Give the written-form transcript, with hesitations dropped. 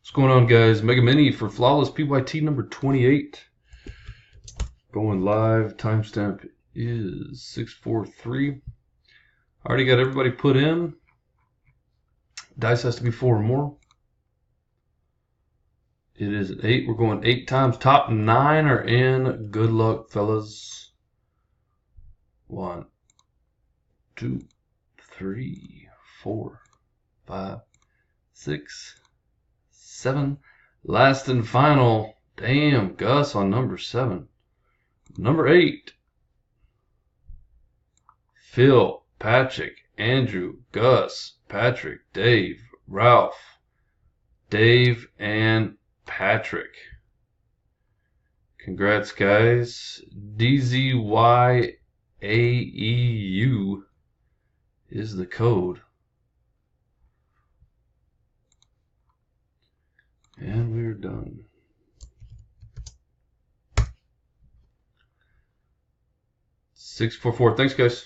What's going on, guys? Mega Mini for Flawless PYT number 28. Going live. Timestamp is 6:43. Already got everybody put in. Dice has to be 4 or more. It is 8. We're going 8 times. Top 9 are in. Good luck, fellas. 1, 2, 3, 4, 5, 6, 7. Last and final. Damn, Gus on number 7. Number 8. Phil, Patrick, Andrew, Gus, Patrick, Dave, Ralph, Dave, and Patrick. Congrats, guys. DZYAEU is the code. And we're done. 644. Thanks, guys.